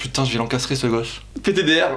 putain, je vais l'encastrer ce gosse. PTDR.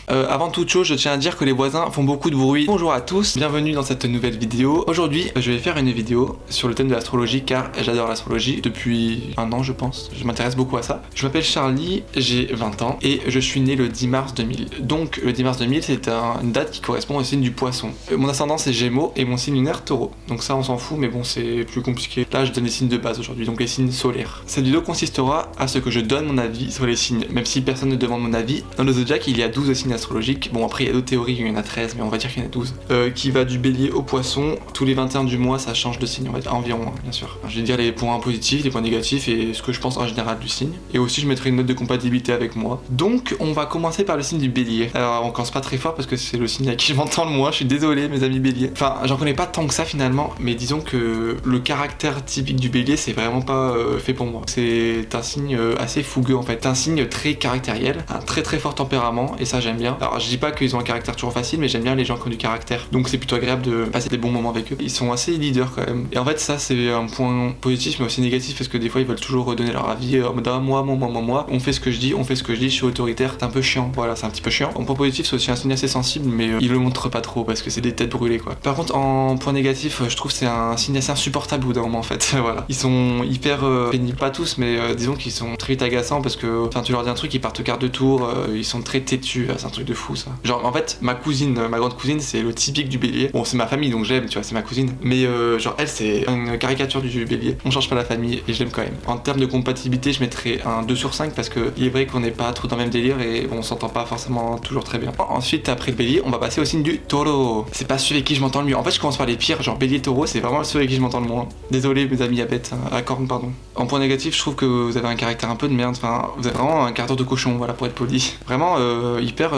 Avant toute chose, je tiens à dire que les voisins font beaucoup de bruit. Bonjour à tous, bienvenue dans cette nouvelle vidéo. Aujourd'hui, je vais faire une vidéo sur le thème de l'astrologie car j'adore l'astrologie depuis un an je pense. Je m'intéresse beaucoup à ça. Je m'appelle Charlie, j'ai 20 ans et je suis né le 10 mars 2000. Donc le 10 mars 2000 c'est une date qui correspond au signe du poisson. Mon ascendant c'est Gémeaux et mon signe lunaire Taureau. Donc ça on s'en fout mais bon c'est plus compliqué. Là je donne les signes de base aujourd'hui, donc les signes solaires. Cette vidéo consistera à ce que je donne mon avis sur les signes, même si personne ne demande mon avis. Dans le zodiaque il y a 12 signes astrologiques. Bon après il y a d'autres théories, il y en a 13 mais on va dire qu'il y en a 12. Qui va du bélier au poisson. Tous les 21 du mois ça change de signe, on va dire environ hein, bien sûr. Je vais dire les points positifs, les points négatifs et ce que je pense en général du signe. Et aussi je mettrai une note de compatibilité avec moi. Donc on va commencer par le signe du bélier. Alors on commence pas très fort parce que c'est le signe à qui je m'entends le moins, je suis désolé mes amis béliers. Enfin j'en connais pas tant que ça finalement, mais disons que le caractère typique du bélier c'est vraiment pas fait pour moi. C'est un signe assez fougueux en fait, c'est un signe très caractériel, un très très fort tempérament et ça j'aime bien. Alors je dis pas qu'ils ont un caractère toujours facile mais j'aime bien les gens qui ont du caractère. Donc c'est plutôt agréable de passer des bons moments avec eux. Ils sont assez leaders quand même. Et en fait ça c'est un point positif mais aussi négatif parce que des fois ils veulent toujours redonner leur avis en mode ah, moi, on fait ce que je dis, je suis autoritaire, c'est un peu chiant, voilà c'est un petit peu chiant. En point positif c'est aussi un signe assez sensible mais ils le montrent pas trop parce que c'est des têtes brûlées quoi. Par contre en point négatif je trouve que c'est un signe assez insupportable au bout d'un moment en fait. Voilà. Ils sont hyper pénibles, pas tous mais disons qu'ils sont très vite agaçants parce que enfin tu leur dis un truc ils partent au quart de tour, ils sont très têtus, c'est un truc de fou ça. Genre en fait ma grande cousine c'est le typique du bélier. Bon c'est ma famille donc j'aime tu vois c'est ma cousine mais genre elle c'est une caricature du bélier. On change pas la famille et je l'aime quand même. En termes de compatibilité je mettrais un 2 sur 5 parce que il est vrai qu'on n'est pas trop dans le même délire et on s'entend pas forcément toujours très bien. Ensuite après le bélier on va passer au signe du taureau. C'est pas celui avec qui je m'entends le mieux. En fait je commence par les pires, genre bélier taureau c'est vraiment celui avec qui je m'entends le moins. Désolé mes amis à bête, à corne pardon. En point négatif je trouve que vous avez un caractère un peu de merde, enfin vous avez vraiment un caractère de cochon voilà pour être poli. Vraiment hyper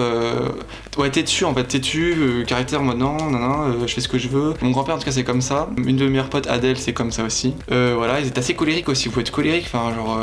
ouais têtu en fait, têtu, caractère en mode non, je fais ce que je veux. Mon grand-père en tout cas c'est comme ça. Une de mes meilleures potes Adèle c'est comme ça aussi. Voilà ils étaient assez colériques aussi, vous pouvez être colérique, enfin genre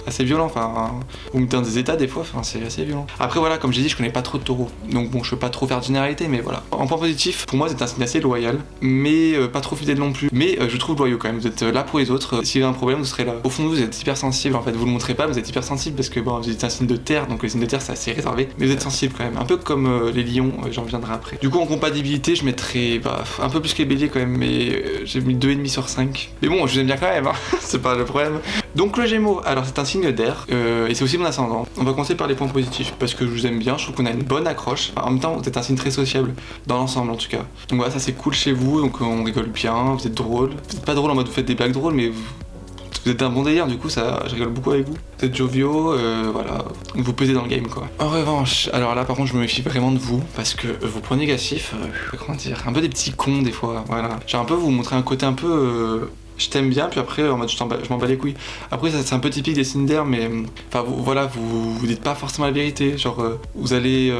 assez violent, enfin vous mettez dans des états des fois, enfin c'est assez violent. Après voilà comme j'ai dit je connais pas trop de taureaux donc bon je peux pas trop faire de généralité mais voilà. En point positif pour moi vous êtes un signe assez loyal mais pas trop fidèle non plus mais je trouve loyaux quand même, vous êtes là pour les autres, s'il y a un problème vous serez là. Au fond vous êtes hyper sensible en fait, vous le montrez pas, vous êtes hyper sensible parce que bon vous êtes un signe de terre donc le signe de terre c'est assez réservé mais vous êtes sensible quand même, un peu comme les lions, j'en reviendrai après. Du coup en compatibilité je mettrais un peu plus que les béliers quand même mais j'ai mis 2,5 sur 5 mais bon je vous aime bien quand même hein. C'est pas le problème. Donc le Gémeaux, alors c'est un signe d'air et c'est aussi mon ascendant. On va commencer par les points positifs parce que je vous aime bien, je trouve qu'on a une bonne accroche. En même temps vous êtes un signe très sociable dans l'ensemble en tout cas. Donc voilà ça c'est cool chez vous, donc on rigole bien, vous êtes drôle. Vous êtes pas drôle en mode vous faites des blagues drôles mais vous êtes un bon délire du coup ça je rigole beaucoup avec vous. Vous êtes joviaux, voilà, vous pesez dans le game quoi. En revanche, alors là par contre je me méfie vraiment de vous parce que vos points négatifs, comment dire, un peu des petits cons des fois, voilà. J'ai un peu vous montrer un côté un peu je t'aime bien puis après en mode je m'en bats les couilles. Après ça c'est un peu typique des signes d'air mais enfin voilà vous dites pas forcément la vérité, genre vous allez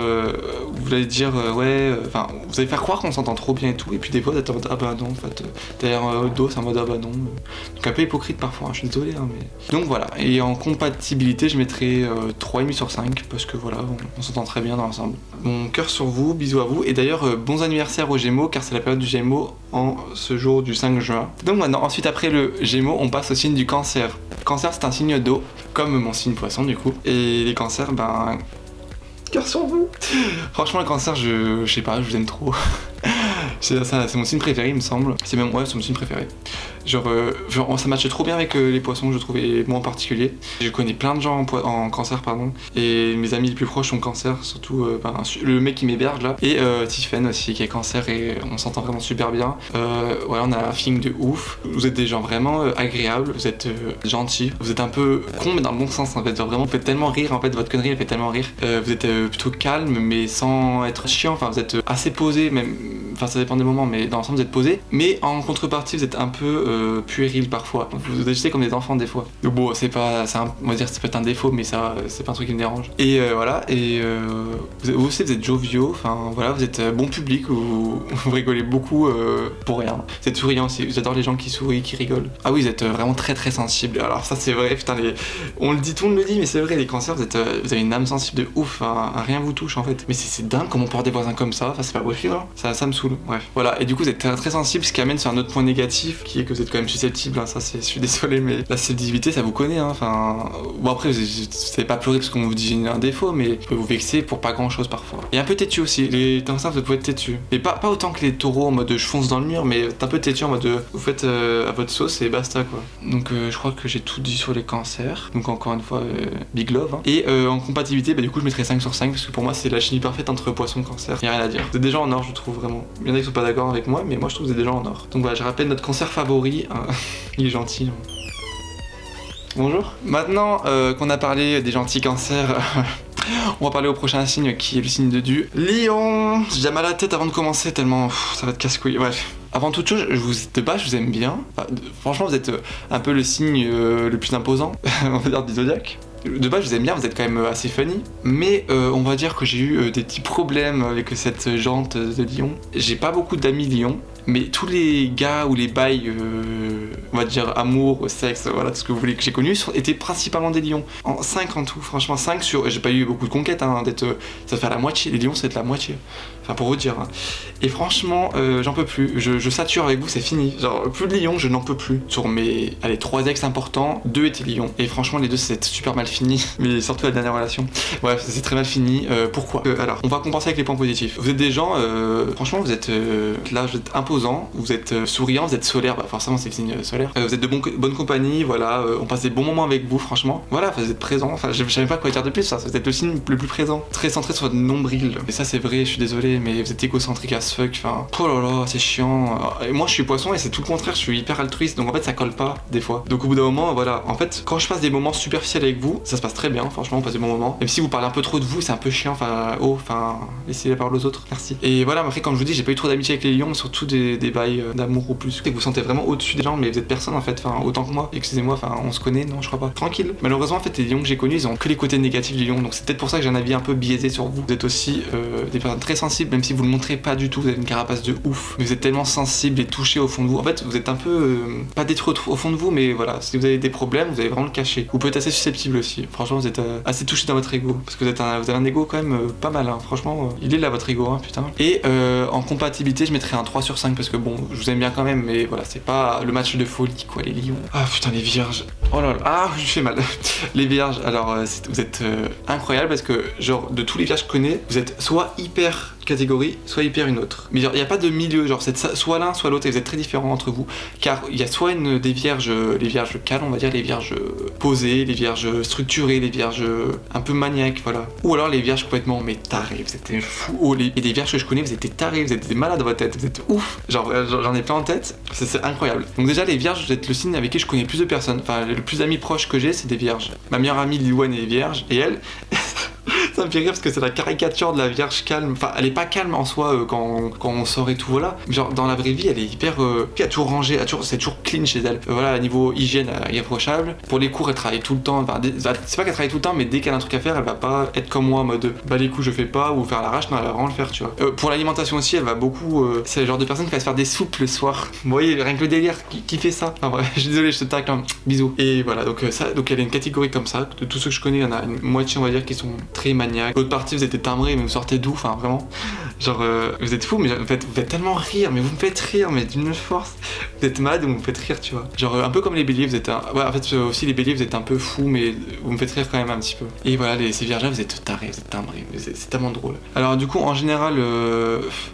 dire ouais enfin vous allez faire croire qu'on s'entend trop bien et tout et puis des fois vous êtes en mode ah bah non en fait derrière le dos c'est en mode ah bah non, donc un peu hypocrite parfois hein, je suis désolé hein, mais donc voilà. Et en compatibilité je mettrais 3,5 sur 5 parce que voilà on s'entend très bien dans l'ensemble. Mon cœur sur vous, bisous à vous et d'ailleurs bons anniversaires aux Gémeaux car c'est la période du Gémeaux en ce jour du 5 juin. Donc maintenant ensuite après le Gémeaux on passe au signe du Cancer. Cancer c'est un signe d'eau comme mon signe Poisson du coup et les cancers ben cœur sur vous. Franchement le Cancer je sais pas, je vous aime trop. C'est mon signe préféré il me semble. C'est même ouais c'est mon signe préféré. Genre ça matche trop bien avec les poissons je trouve et moi en particulier. Je connais plein de gens en cancer pardon et mes amis les plus proches sont cancer surtout le mec qui m'héberge là et Tiffen aussi qui est cancer et on s'entend vraiment super bien. Voilà on a un feeling de ouf. Vous êtes des gens vraiment agréables, vous êtes gentils, vous êtes un peu con mais dans le bon sens en fait. Genre vraiment vous faites tellement rire en fait, votre connerie elle fait tellement rire. Vous êtes plutôt calme mais sans être chiant, enfin vous êtes assez posé même, enfin ça dépend des moments mais dans l'ensemble vous êtes posé mais en contrepartie vous êtes un peu puéril parfois, vous agissez comme des enfants des fois. Donc bon on va dire c'est peut-être un défaut mais ça c'est pas un truc qui me dérange. Et voilà et vous aussi vous êtes joviaux, enfin voilà vous êtes bon public, vous rigolez beaucoup pour rien. Vous êtes souriant aussi, j'adore les gens qui sourient, qui rigolent. Ah oui vous êtes vraiment très très sensible, alors ça c'est vrai putain on le dit, tout le monde le dit mais c'est vrai les cancers vous avez une âme sensible de ouf, hein, rien vous touche en fait. Mais c'est dingue comment on peut avoir des voisins comme ça, enfin c'est pas possible hein. Ça me saoule, bref. bref. Voilà, et du coup vous êtes très sensible, ce qui amène sur un autre point négatif, qui est que vous êtes quand même susceptible, hein. Ça c'est, je suis désolé, mais la sensibilité ça vous connaît, hein. Enfin, bon après vous savez pas pleurer parce qu'on vous dit un défaut, mais vous pouvez vous vexer pour pas grand chose parfois. Et un peu têtu aussi, les cancers vous pouvez être têtu. Mais pas autant que les taureaux en mode je fonce dans le mur, mais un peu têtu en mode vous faites à votre sauce et basta quoi. Donc je crois que j'ai tout dit sur les cancers, donc encore une fois big love, hein. Et en compatibilité, bah du coup je mettrais 5 sur 5 parce que pour moi c'est la chimie parfaite entre poisson et cancer, y a rien à dire. Vous êtes déjà en or je trouve vraiment. Il y en a qui sont pas d'accord avec moi, mais moi je trouve que vous êtes déjà en or. Donc voilà, je rappelle notre cancer favori, hein. Il est gentil. Bonjour. Maintenant qu'on a parlé des gentils cancers, on va parler au prochain signe qui est le signe de Du. Lion. J'ai déjà mal à la tête avant de commencer tellement ça va être casse-couille. Bref. Avant toute chose, de base, je vous aime bien. Enfin, franchement, vous êtes un peu le signe le plus imposant, on va dire, du zodiaque. De base, je vous aime bien, vous êtes quand même assez funny. Mais on va dire que j'ai eu des petits problèmes avec cette jante de Lion. J'ai pas beaucoup d'amis Lion. Mais tous les gars ou les bails, on va dire amour, sexe, voilà, tout ce que vous voulez que j'ai connu, étaient principalement des lions. En 5 en tout, franchement 5 sur... J'ai pas eu beaucoup de conquêtes, hein, ça fait la moitié, les lions c'est la moitié. Enfin pour vous dire. Hein. Et franchement, j'en peux plus, je sature avec vous, c'est fini. Genre plus de lions, je n'en peux plus. Sur mes, 3 ex importants, 2 étaient lions. Et franchement les 2 c'est super mal fini, mais surtout la dernière relation. Bref, c'est très mal fini. Pourquoi alors, on va compenser avec les points positifs. Vous êtes des gens, franchement vous êtes là, vous êtes imposant, vous êtes souriant, vous êtes solaire, bah forcément c'est le signe solaire. Vous êtes de bonne compagnie, voilà, on passe des bons moments avec vous, franchement. Voilà, vous êtes présent, enfin je savais pas quoi dire de plus, ça, vous êtes le signe le plus présent. Très centré sur votre nombril. Et ça c'est vrai, je suis désolé, mais vous êtes égocentrique as fuck, enfin, oh là là, c'est chiant. Et moi je suis poisson et c'est tout le contraire, je suis hyper altruiste, donc en fait ça colle pas des fois. Donc au bout d'un moment, voilà, en fait, quand je passe des moments superficiels avec vous, ça se passe très bien, franchement, on passe des bons moments. Même si vous parlez un peu trop de vous, c'est un peu chiant, enfin, laissez la parole aux autres, merci. Et voilà, après, comme je vous dis, j'ai pas eu trop d'amitié avec les lions, mais surtout des bails d'amour ou plus. Et vous vous sentez vraiment au-dessus des gens, mais vous êtes personne en fait, enfin, autant que moi. Excusez-moi, enfin, on se connaît, non, je crois pas. Tranquille. Malheureusement, en fait, les lions que j'ai connus, ils ont que les côtés négatifs du lion, donc c'est peut-être pour ça que j'ai un avis un peu biaisé sur vous. Vous êtes aussi des personnes très sensibles, même si vous le montrez pas du tout, vous avez une carapace de ouf. Mais vous êtes tellement sensible et touché au fond de vous. En fait, vous êtes un peu, pas détruit au fond de vous, mais voilà, si vous avez des problèmes, vous allez vraiment le cacher. Vous pouvez être assez susceptible aussi. Franchement, vous êtes assez touché dans votre ego, parce que vous avez un ego quand même pas mal, hein. Franchement, il est là votre ego, hein, putain. Et en compatibilité, je mettrais un 3 sur 5 parce que bon, je vous aime bien quand même, mais voilà, c'est pas le match de folie quoi, les lions. Ah putain, les vierges. Oh là là, ah, je fais mal. Les vierges, alors vous êtes incroyables parce que, genre, de tous les vierges que je connais, vous êtes soit hyper catégorie, soit hyper une autre. Mais il n'y a pas de milieu, genre c'est soit l'un, soit l'autre, et vous êtes très différents entre vous. Car il y a soit des vierges, les vierges calmes, on va dire, les vierges posées, les vierges structurées, les vierges un peu maniaques, voilà. Ou alors les vierges complètement, mais tarés, vous êtes fous. Oh, et des vierges que je connais, vous êtes des tarés, vous êtes des malades dans votre tête, vous êtes ouf. Genre, j'en ai plein en tête, c'est incroyable. Donc déjà, les vierges, vous êtes le signe avec qui je connais plus de personnes. Enfin, le plus d'amis proches que j'ai, c'est des vierges. Ma meilleure amie Lilouane est vierge, et elle... Ça me fait rire parce que c'est la caricature de la vierge calme. Enfin, elle est pas calme en soi quand on sort et tout, voilà. Genre, dans la vraie vie, elle est hyper... elle a toujours rangé, c'est toujours clean chez elle. Voilà, niveau hygiène, irréprochable. Pour les cours, elle travaille tout le temps. Enfin, c'est pas qu'elle travaille tout le temps, mais dès qu'elle a un truc à faire, elle va pas être comme moi en mode bah les coups je fais pas ou faire l'arrache, non, elle va vraiment le faire, tu vois. Pour l'alimentation aussi, elle va beaucoup... c'est le genre de personne qui va se faire des soupes le soir. Vous voyez, rien que le délire, qui fait ça. Enfin bref, je suis désolé, je te tacle, hein. Bisous. Et voilà, donc donc elle a une catégorie comme ça. De tous ceux que je connais, il y en a une moitié, on va dire, qui sont très maniaques. L'autre partie, vous êtes timbrés, mais vous sortez d'où, enfin vraiment. Genre, vous êtes fous, mais vous faites tellement rire, mais vous me faites rire, mais d'une force. Vous êtes malade, vous me faites rire, tu vois. Genre, un peu comme les béliers, vous êtes ouais, en fait, aussi les béliers, vous êtes un peu fous, mais vous me faites rire quand même un petit peu. Et voilà, ces vierges-là, vous êtes tarés, vous êtes timbrés, c'est tellement drôle. Alors, du coup, en général,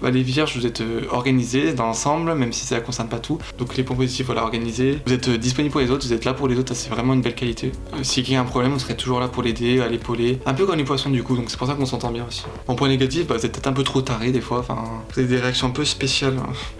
les vierges, vous êtes organisés dans l'ensemble, même si ça ne concerne pas tout. Donc, les points positifs, voilà, organisés. Vous êtes disponibles pour les autres, vous êtes là pour les autres, c'est vraiment une belle qualité. Si quelqu'un a un problème, vous serez toujours là pour l'aider, à l'épauler. Un peu comme les poissons, du coup, donc c'est pour ça qu'on s'entend bien aussi. En point négatif, vous êtes peut-être un peu trop tarés des fois, enfin, vous avez des réactions un peu spéciales.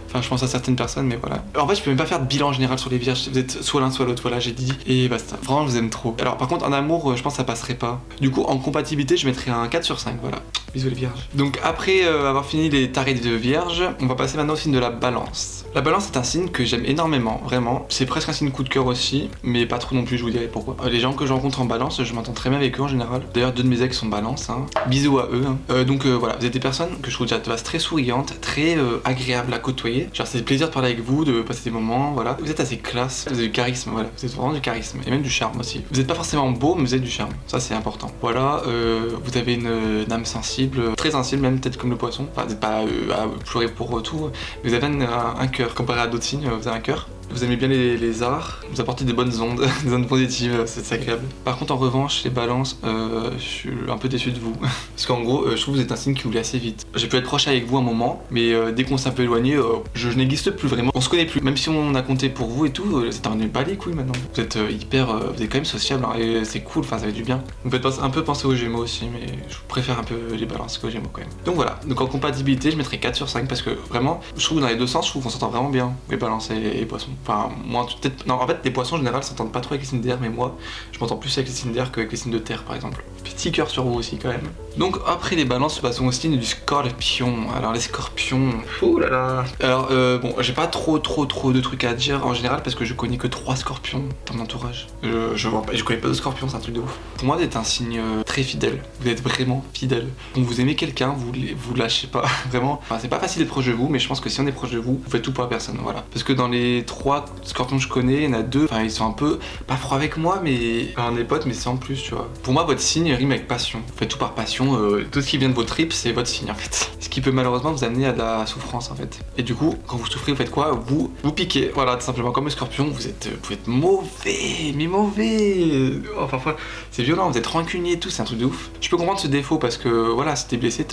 Enfin, je pense à certaines personnes, mais voilà. En fait, je peux même pas faire de bilan général sur les vierges. Vous êtes soit l'un, soit l'autre, voilà, j'ai dit. Et basta. Vraiment, je vous aime trop. Alors, par contre, en amour, je pense que ça passerait pas. Du coup, en compatibilité, je mettrais un 4 sur 5, voilà. Bisous les vierges. Donc, après avoir fini les tarés de vierges, on va passer maintenant au signe de la balance. La balance est un signe que j'aime énormément, vraiment. C'est presque un signe coup de cœur aussi, mais pas trop non plus, je vous dirai pourquoi. Les gens que je rencontre en balance, je m'entends très bien avec eux en général. D'ailleurs, 2 de mes ex sont balance, hein. Bisous à eux. Hein. Donc voilà, vous êtes des personnes que je trouve déjà de base très souriantes, très agréables à côtoyer. février. Genre c'est plaisir de parler avec vous, de passer des moments, voilà. Vous êtes assez classe, vous avez du charisme, voilà. Vous êtes vraiment du charisme et même du charme aussi. Vous n'êtes pas forcément beau, mais vous avez du charme. Ça c'est important. Voilà, vous avez une âme sensible, très sensible même, peut-être comme le poisson. Enfin, vous n'êtes pas à pleurer pour tout, mais vous avez un cœur. Comparé à d'autres signes, vous avez un cœur. Vous aimez bien les arts, vous apportez des bonnes ondes, des ondes positives, c'est agréable. Par contre en revanche, les balances, je suis un peu déçu de vous. Parce qu'en gros, je trouve que vous êtes un signe qui oublie assez vite. J'ai pu être proche avec vous un moment, mais dès qu'on s'est un peu éloigné, je n'existe plus vraiment. On se connaît plus, même si on a compté pour vous et tout, c'est un pas les couilles maintenant. Vous êtes vous êtes quand même sociable, hein, et c'est cool, enfin ça fait du bien. Vous me faites un peu penser aux Gémeaux aussi, mais je préfère un peu les balances qu'aux Gémeaux quand même. Donc voilà, donc en compatibilité, je mettrais 4 sur 5 parce que vraiment, je trouve que dans les deux sens, je trouve qu'on s'entend vraiment bien, les balances et les poissons. Enfin, moi, peut-être. Non, en fait, les poissons en général s'entendent pas trop avec les signes d'air, mais moi, je m'entends plus avec les signes d'air qu'avec les signes de terre, par exemple. Petit cœur sur vous aussi, quand même. Donc, après les balances, passons au signe du scorpion. Alors, les scorpions. Ouh là là. Alors, bon, j'ai pas trop de trucs à dire en général parce que je connais que 3 scorpions dans mon entourage. Je connais pas de scorpions, c'est un truc de ouf. Pour moi, vous êtes un signe très fidèle. Vous êtes vraiment fidèle. Donc, vous aimez quelqu'un, vous lâchez pas. Vraiment. Enfin, c'est pas facile d'être proche de vous, mais je pense que si on est proche de vous, vous faites tout pour la personne. Voilà. Parce que dans les 3 scorpions que je connais, il y en a 2, enfin ils sont un peu, pas froids avec moi, mais enfin, on est potes, mais c'est en plus, tu vois. Pour moi, votre signe rime avec passion. Vous faites tout par passion, tout ce qui vient de vos tripes, c'est votre signe en fait. Ce qui peut malheureusement vous amener à de la souffrance en fait. Et du coup, quand vous souffrez, vous faites quoi? Vous piquez. Voilà, tout simplement. Comme le scorpion, vous êtes mauvais, mais mauvais. Oh, parfois, c'est violent, vous êtes rancunier et tout, c'est un truc de ouf. Je peux comprendre ce défaut parce que voilà, si t'es blessé,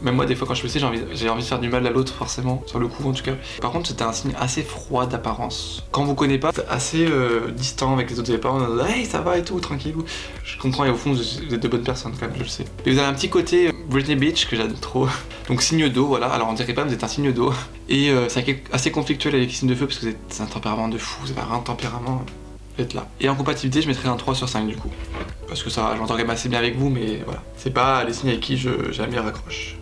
même moi, des fois, quand je suis blessé, j'ai envie de faire du mal à l'autre, forcément, sur le coup en tout cas. Par contre, c'était un signe assez froid d'apparence. Quand vous connaissez pas, assez distant avec les autres, vous avez pas en mode hey ça va et tout, tranquille. Je comprends et au fond vous êtes de bonnes personnes quand même, je le sais. Et vous avez un petit côté Britney Beach que j'adore trop. Donc signe d'eau, voilà, alors on dirait pas, vous êtes un signe d'eau. Et c'est assez conflictuel avec les signes de feu parce que vous êtes un tempérament de fou, vous avez un tempérament, vous êtes là. Et en compatibilité, je mettrais un 3 sur 5 du coup. Parce que ça, je m'entends quand même assez bien avec vous, mais voilà. C'est pas les signes avec qui j'ai jamais raccroche.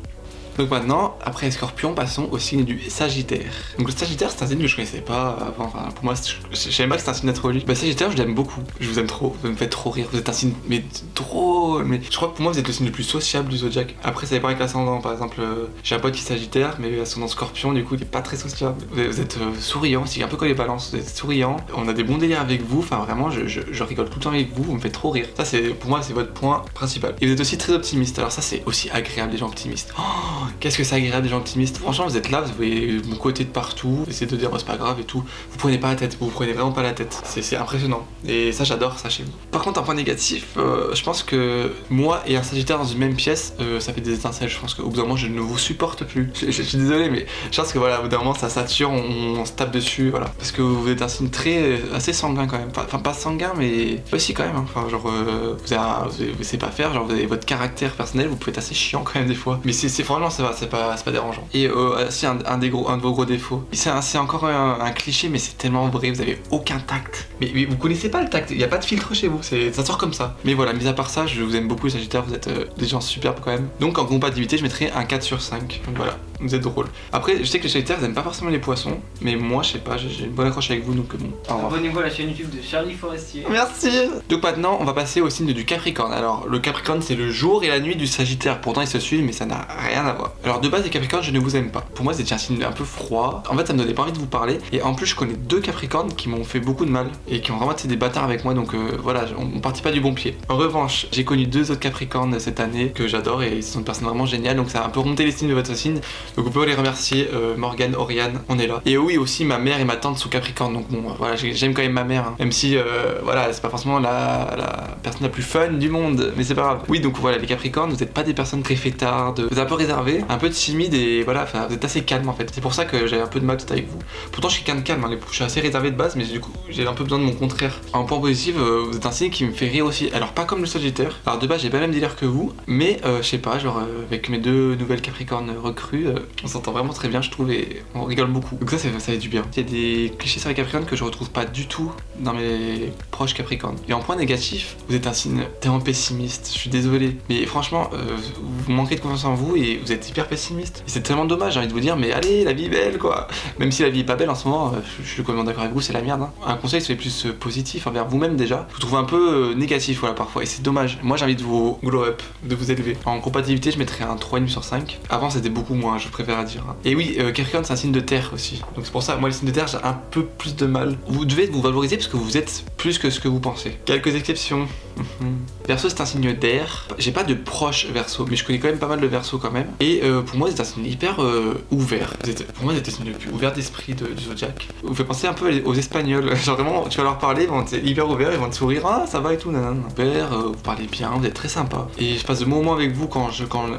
Donc maintenant, après les scorpions, passons au signe du Sagittaire. Donc le Sagittaire, c'est un signe que je connaissais pas avant. Enfin, pour moi, je savais pas que c'était un signe d'astrologie. Bah Sagittaire, je l'aime beaucoup. Je vous aime trop. Vous me faites trop rire. Vous êtes un signe, mais trop. Mais je crois que pour moi, vous êtes le signe le plus sociable du zodiaque. Après, ça dépend avec l'ascendant. Par exemple, j'ai un pote qui est Sagittaire, mais ascendant Scorpion, du coup, il est pas très sociable. Vous êtes souriant aussi, un peu comme les balances. Vous êtes souriant. On a des bons délires avec vous. Enfin, vraiment, je rigole tout le temps avec vous. Vous me faites trop rire. Ça, pour moi, c'est votre point principal. Et vous êtes aussi très optimiste. Alors ça, c'est aussi agréable, les gens optimistes. Oh, qu'est-ce que c'est agréable des gens optimistes. Franchement, vous êtes là, vous voyez mon côté de partout, vous essayez de dire oh, c'est pas grave et tout. Vous prenez pas la tête, vous prenez vraiment pas la tête. C'est impressionnant. Et ça, j'adore ça chez vous. Par contre, un point négatif, je pense que moi et un Sagittaire dans une même pièce, ça fait des étincelles. Je pense qu'au bout d'un moment, je ne vous supporte plus. Je suis désolé, mais je pense que voilà, au bout d'un moment, ça sature, on se tape dessus, voilà. Parce que vous êtes un signe assez sanguin quand même. Enfin, pas sanguin, mais aussi quand même. Hein. Enfin, genre, vous savez pas faire, genre, vous avez votre caractère personnel, vous pouvez être assez chiant quand même des fois. Mais c'est franchement, ça va, c'est pas dérangeant. Et aussi un de vos gros défauts. C'est encore un cliché, mais c'est tellement vrai, vous avez aucun tact. Mais vous connaissez pas le tact, il y a pas de filtre chez vous, ça sort comme ça. Mais voilà, mis à part ça, je vous aime beaucoup les Sagittaires, vous êtes des gens superbes quand même. Donc en compatibilité, je mettrais un 4 sur 5. Donc voilà, vous êtes drôle. Après, je sais que les Sagittaires, ils aiment pas forcément les poissons, mais moi, je sais pas, j'ai une bonne accroche avec vous, donc bon. Abonnez-vous à la chaîne YouTube de Charlie Forestier. Merci. Donc maintenant, on va passer au signe du Capricorne. Alors, le Capricorne, c'est le jour et la nuit du Sagittaire. Pourtant, ils se suivent, mais ça n'a rien à voir. Alors, de base, les Capricornes, je ne vous aime pas. Pour moi, c'est un signe un peu froid. En fait, ça me donnait pas envie de vous parler. Et en plus, je connais 2 Capricornes qui m'ont fait beaucoup de mal et qui ont vraiment été des bâtards avec moi. Donc voilà, on partit pas du bon pied. En revanche, j'ai connu 2 autres Capricornes cette année que j'adore et ils sont des personnes vraiment géniales. Donc ça a un peu remonté les signes de votre signe. Donc vous pouvez les remercier, Morgane, Oriane, on est là. Et oui, aussi ma mère et ma tante sont Capricornes. Donc bon, voilà, j'aime quand même ma mère. Hein. Même si voilà, c'est pas forcément la personne la plus fun du monde, mais c'est pas grave. Oui, donc voilà, les Capricornes, vous êtes pas des personnes très fêtardes, vous êtes un peu réservées, un peu timides et voilà, vous êtes assez calme en fait. C'est pour ça que j'ai un peu de mal avec vous. Pourtant, je suis quelqu'un de calme, hein. Je suis assez réservé de base, mais du coup, j'ai un peu besoin de mon contraire. En point positif, vous êtes un signe qui me fait rire aussi. Alors, pas comme le Sagittaire. Alors, de base, j'ai pas le même délire que vous, mais je sais pas, genre, avec mes 2 nouvelles Capricornes recrues, on s'entend vraiment très bien, je trouve, et on rigole beaucoup. Donc, ça fait du bien. Il y a des clichés sur les Capricornes que je retrouve pas du tout dans mes proches Capricornes. Et en point négatif, vous êtes un signe tellement pessimiste, je suis désolé. Mais franchement, vous manquez de confiance en vous et vous êtes hyper pessimiste. Et c'est tellement dommage, j'ai envie de vous dire, mais allez, la vie est belle quoi. Même si la vie est pas belle en ce moment, je suis complètement d'accord avec vous, c'est la merde. Hein. Un conseil, c'est plus positif envers vous-même déjà. Vous trouvez un peu négatif, voilà, parfois, et c'est dommage. Moi, j'ai envie de vous glow up, de vous élever. En compatibilité, je mettrais un 3,5 sur 5. Avant, c'était beaucoup moins, je préfère à dire. Hein. Et oui, Capricorne, c'est un signe de terre aussi. Donc c'est pour ça, moi, les signes de terre, j'ai un peu plus de mal. Vous devez vous valoriser parce que vous êtes plus que ce que vous pensez. Quelques exceptions. Verseau, c'est un signe d'air. J'ai pas de proche Verseau, mais je connais quand même pas mal de Verseau quand même. Et pour moi, c'est un signe hyper ouvert. Pour moi, c'est un signe le plus ouvert d'esprit du zodiaque. Vous faites penser un peu aux Espagnols. Genre vraiment, tu vas leur parler, ils vont être hyper ouverts, ils vont te sourire, ah ça va et tout, nanana. Vous parlez bien, vous êtes très sympa. Et je passe de bons moments avec vous quand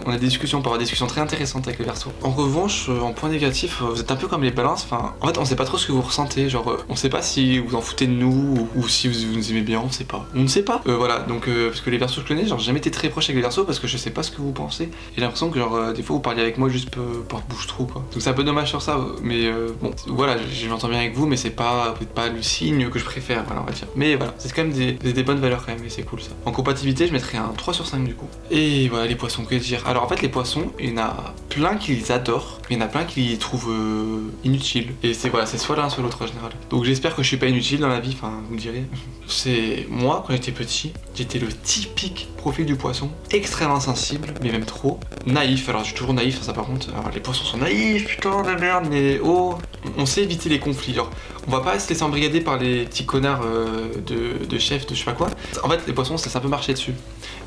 on a des discussions, on peut avoir des discussions très intéressantes avec les Verseaux. En revanche, en point négatif, vous êtes un peu comme les balances. Enfin, en fait, on sait pas trop ce que vous ressentez. Genre, on sait pas si vous en foutez de nous ou si vous nous aimez bien, on sait pas. On ne sait pas. Voilà, donc parce que les Verseaux que je connais, genre j'ai jamais été très proche avec les Verseaux parce que je sais pas ce que vous pensez. Et j'ai l'impression que genre des fois vous parliez avec moi juste par bouche-trou quoi. Donc c'est un peu dommage sur ça, mais bon, voilà, je m'entends bien avec vous, mais c'est pas peut-être pas le signe que je préfère, voilà, on va dire. Mais voilà, c'est quand même des bonnes valeurs quand même, et c'est cool ça. En compatibilité, je mettrais un 3 sur 5 du coup. Et voilà, les poissons, que dire. Alors en fait, les poissons, il y en a plein qui les adorent, mais il y en a plein qui les trouvent inutiles. Et c'est voilà, c'est soit l'un soit l'autre en général. Donc j'espère que je suis pas inutile dans la vie, enfin vous me direz. C'est moi quand j'étais petit, j'étais le typique profil du poisson, extrêmement sensible, mais même trop naïf. Alors je suis toujours naïf, ça par contre. Alors les poissons sont naïfs, putain de merde, mais oh, on sait éviter les conflits. Genre, on va pas se laisser embrigader par les petits connards de chefs, de je sais pas quoi. En fait, les poissons, ça peut marcher dessus.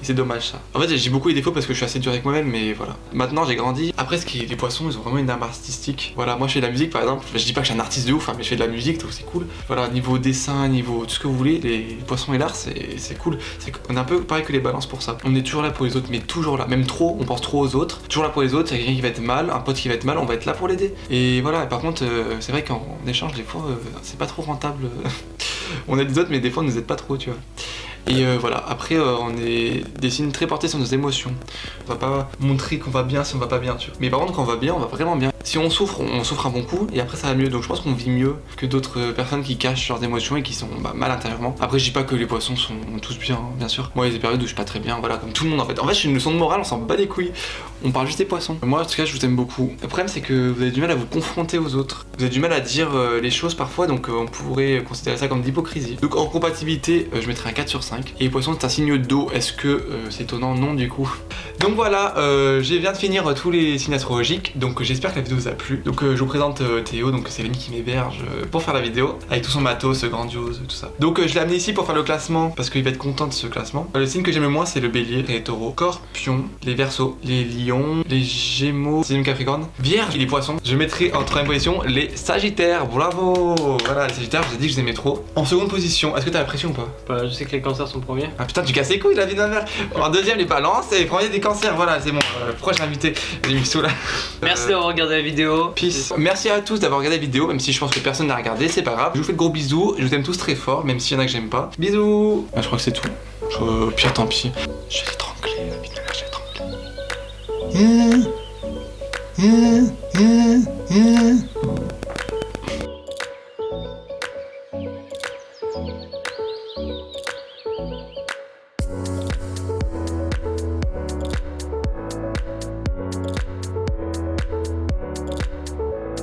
Et c'est dommage ça. En fait, j'ai beaucoup les défauts parce que je suis assez dur avec moi-même, mais voilà. Maintenant, j'ai grandi. Après, les poissons, ils ont vraiment une âme artistique. Voilà, moi je fais de la musique par exemple. Je dis pas que je suis un artiste de ouf, hein, mais je fais de la musique, donc c'est cool. Voilà, niveau dessin, niveau tout ce que vous voulez, les poissons et l'art, c'est cool. On est un peu pareil que les balances pour ça. On est toujours là pour les autres, mais toujours là. Même trop, on pense trop aux autres. Toujours là pour les autres, il y a quelqu'un qui va être mal, un pote qui va être mal, on va être là pour l'aider. Et voilà, par contre, c'est vrai qu'en échange, des fois, c'est pas trop rentable. On aide les autres, mais des fois, on nous aide pas trop, tu vois. Et voilà, après on est des signes très portés sur nos émotions. On va pas montrer qu'on va bien si on va pas bien, tu vois. Mais par contre quand on va bien, on va vraiment bien. Si on souffre un bon coup et après ça va mieux. Donc je pense qu'on vit mieux que d'autres personnes qui cachent leurs émotions et qui sont mal intérieurement. Après je dis pas que les poissons sont tous bien, hein, bien sûr. Moi il y a des périodes où je suis pas très bien, voilà, comme tout le monde en fait. En fait j'ai une leçon de morale, on s'en bat les couilles. On parle juste des poissons. Moi en tout cas je vous aime beaucoup. Le problème c'est que vous avez du mal à vous confronter aux autres. Vous avez du mal à dire les choses parfois, donc on pourrait considérer ça comme d'hypocrisie. Donc en compatibilité, je mettrais un 4 sur 5. Et les poissons c'est un signe d'eau, est-ce que c'est étonnant? Non du coup. Donc voilà, je viens de finir tous les signes astrologiques, donc j'espère que la vidéo vous a plu. Donc je vous présente Théo, donc c'est l'ami qui m'héberge pour faire la vidéo, avec tout son matos grandiose, tout ça. Donc je l'ai amené ici pour faire le classement, parce qu'il va être content de ce classement. Le signe que j'aime le moins c'est le bélier, les taureaux, scorpion, les verseaux, les lions, les gémeaux, signe capricorne, vierge et les poissons. Je mettrai en troisième position les sagittaires, bravo. Voilà, les sagittaires, je vous ai dit que je les aimais trop. En seconde position, est-ce que t'as la pression ou pas? Bah, je sais que les cancers sont premiers. Ah putain, tu casses les couilles la vie de ma mère. En deuxième les balances et premier des cancers, voilà c'est bon. Pourquoi j'ai invité les Mixou là? Merci d'avoir regardé la vidéo. Peace. Merci à tous d'avoir regardé la vidéo, même si je pense que personne n'a regardé, c'est pas grave. Je vous fais de gros bisous, je vous aime tous très fort, même s'il y en a que j'aime pas. Bisous. Je crois que c'est tout. Pire tant pis. Je vais l'étrangler, la vie de ma mère, je vais l'étrangler.